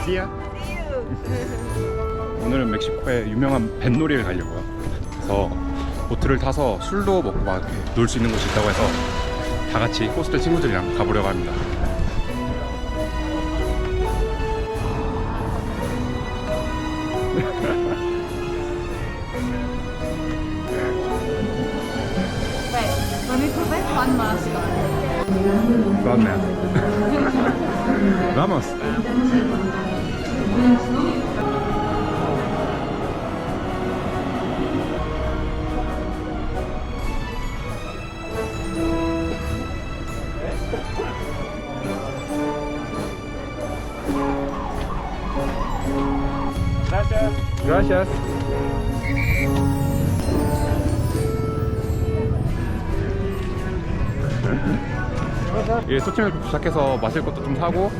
See ya. 오늘은 멕시코의 유명한 뱃놀이를 가려고요. 그래서 보트를 타서 술도 먹고 막 놀 수 있는 곳이 있다고 해서 다 같이 호스텔 친구들이랑 가보려고 합니다. Vamos. Gracias. 예, 소치멜 도착해서 마실 것도 좀 사고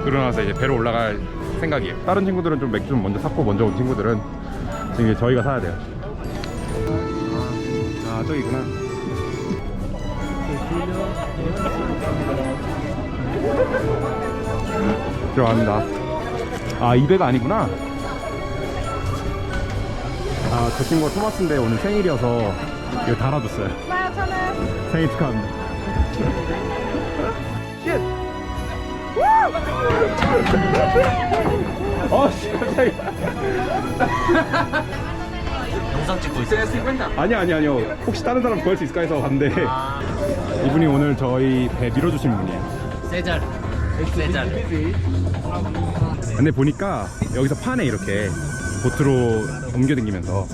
그러고 나서 이제 배로 올라갈 생각이에요. 다른 친구들은 좀 맥주 좀 먼저 샀고 먼저 온 친구들은 지금 저희가 사야 돼요. 아, 저기구나. 들어갑니다. 아, 이 배가 아니구나. 아, 저 친구가 토마스인데 오늘 생일이어서 이거 달아줬어요. 생일 축하합니다. 씨, 갑자기. 영상 찍고 있어요. 아니요. 혹시 다른 사람 구할 수 있을까 해서 갔는데 이분이 오늘 저희 배 밀어주신 분이에요. 세잘. 근데 보니까 여기서 파네 이렇게 보트로 옮겨다니면서.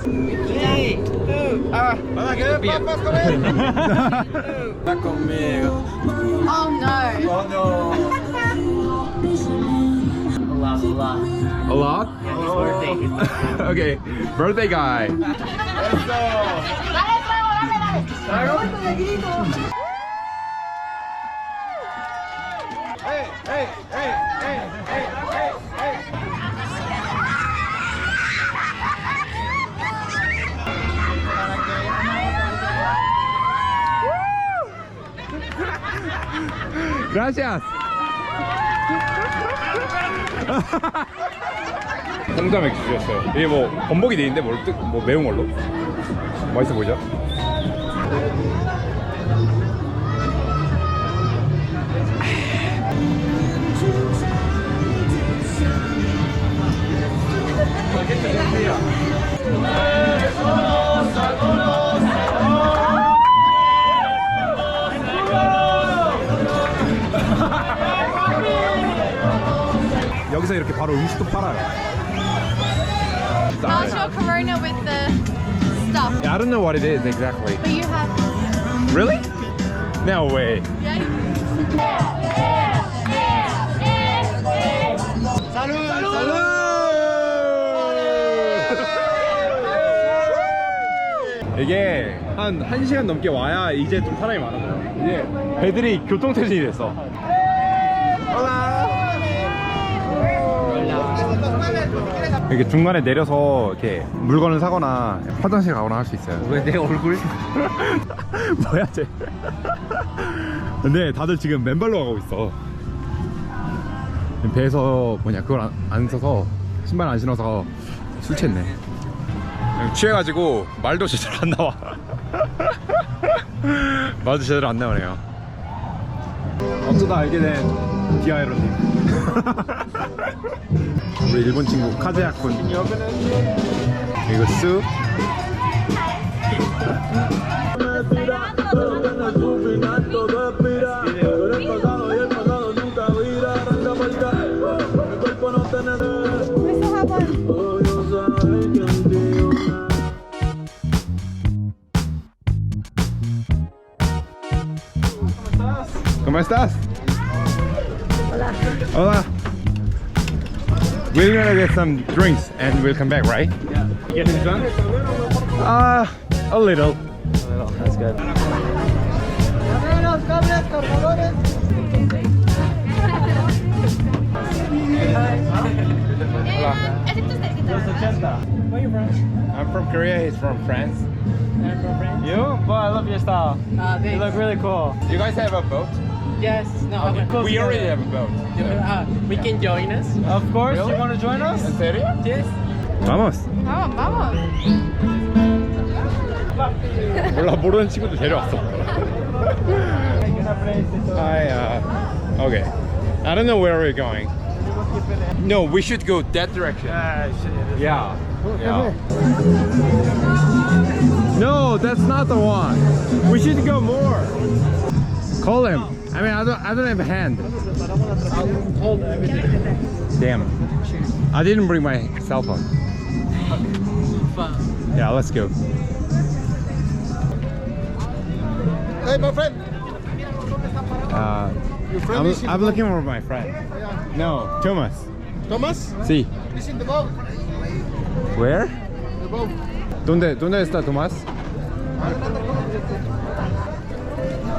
Oh no. A lot? Yeah, his birthday. Okay, birthday guy. Gracias. 홍자 맥주였어요. 이게 뭐 범벅이 돼 있는데 뭐 매운 걸로 맛있어 보이죠? 여기서 이렇게 바로 음식도 팔아요. How's your Corona with the stuff? I don't know what it is exactly. But you have. Really? No way. 이게 한 1시간 넘게 와야 이제 좀 사람이 많아져요. 이제 배들이 교통체증이 됐어. 이렇게 중간에 내려서 이렇게 물건을 사거나 화장실 가거나 할 수 있어요. 왜 내 얼굴? 뭐야 쟤. 근데 다들 지금 맨발로 가고 있어. 배에서 그걸 안 써서 신발 안 신어서 술 취했네. 취해가지고 말도 제대로 안 나와. 말도 제대로 안 나오네요. 어쩌다 알게 된 디아이로님. 우리 일본 친구 카즈야 군. 이거 쑥. ¿Cómo estás? Hola. Hola. We're gonna get some drinks and we'll come back, right? Yeah. Getting drunk? A little. That's good. Where are you from? I'm from Korea, he's from France. I'm from France. You? Boy, I love your style. You look really cool. You guys have a boat? Yes. No. Okay. We already have a boat. We can join us. Of course. You want to join us? ¿En serio? Yes. Vamos. Vamos, vamos. 몰라 모르는 친구들 데려왔어. Okay. I don't know where we're going. No, we should go that direction. Yeah. Yeah. No, that's not the one. We should go more. Call him. I mean, I don't have a hand. Hold everything. Damn. I didn't bring my cell phone. Yeah, let's go. Hey, my friend. Your friend is in I'm the looking for my friend. No, Thomas. boat. Thomas? Sí. He's in the boat. Where? The boat. ¿Dónde está Tomás?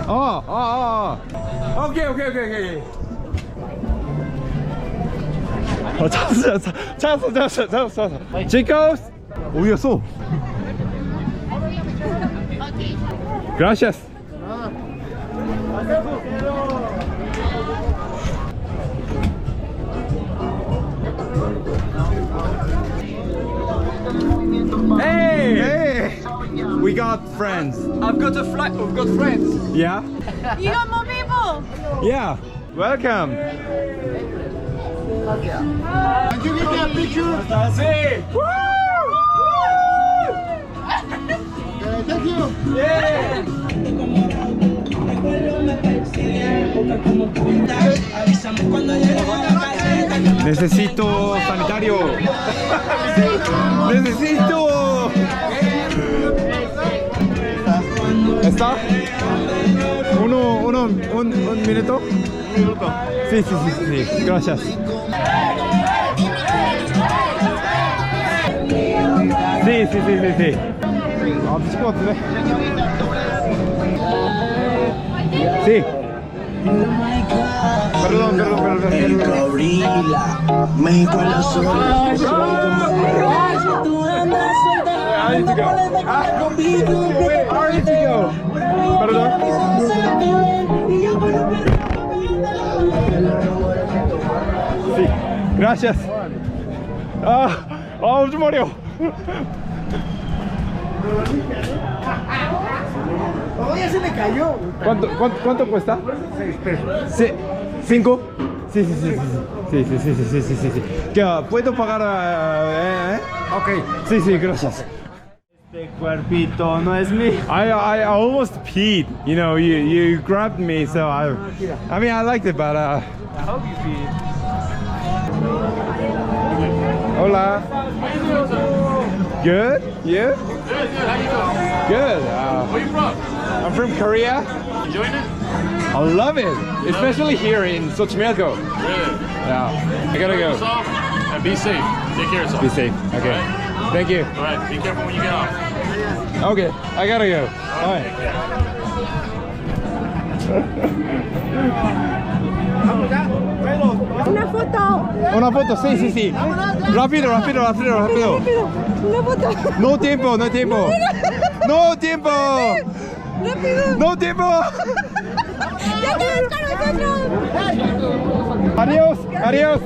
Oh. Okay. 찾았어. Chicos, 어디 갔어? Gracias. Hey! We got friends. I've got a flight. We've got friends. Yeah? You got more people. Yeah. Welcome. Can you give me a picture? See. Thank you. Necesito sanitario. Necesito. ¿Está? Un minuto. Sí. Gracias. Sí. 아, 미칠 것 같은데? Sí. Perdón. El gorila, México en la zona. I need to go. I need to go. Perdón. Sí. Gracias. 좀 어려워. Oye, se me cayó. ¿Cuánto cuesta? 6 pesos. ¿5? Sí. ¿Puedo pagar? Ok. Sí, gracias. Este cuerpito no es mío. I almost peed. You know, you grabbed me, so I mean, I liked it, but I hope you feed. Hola. Good? You? Good. Where you from? I'm from Korea. Enjoying it? I love it, especially here in Xochimilco. Really? Yeah. I gotta go. Yourself and be safe. Take care of yourself. Be safe. Okay. Alright? Thank you. All right. Be careful when you get off. Okay. I gotta go. Bye. Take care. Una foto, sí. Rápido. Una foto. No tiempo. No tiempo. ¡Ya te ves con nosotros! Adiós.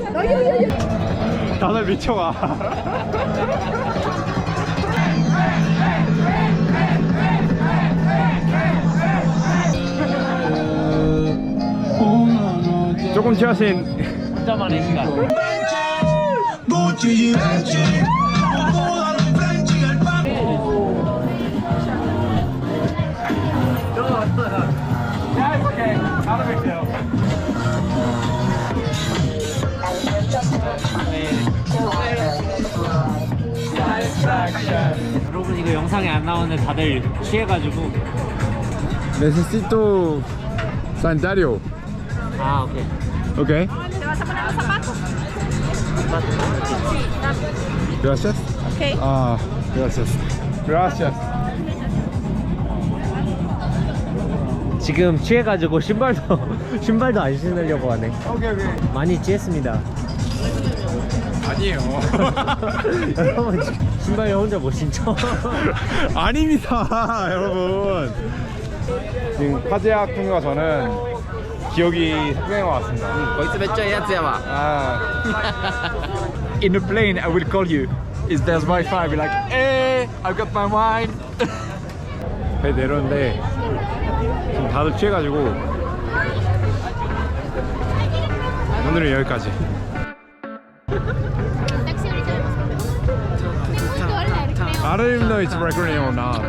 다들 미쳐가. 조금 취하신. 혼자만의 시간. Gucci, Givenchy, toda la Frenchy, el papo. 여러분 이거 영상에 안 나오는데 다들 취해가지고. Necesito sanitario. 아 오케이. Okay. ¿Te vas a poner los zapatos? Gracias. Ok. Gracias. 지금 취해가지고 신발도 안 신으려고 하네. 오케이. 많이 취했습니다. 아니에요. 여러분 신발 혼자 못 신죠? 아닙니다, 여러분. 지금 카제아 군과 저는 기억이 생생한 것 같습니다. こいつめっちゃいいやつやわ In the plane, I will call you. If there's Wi-Fi, I'll be like, hey, I've got my wine. 배 내렸는데 지금 다들 취해가지고 오늘은 여기까지. I don't even know it's recording or not.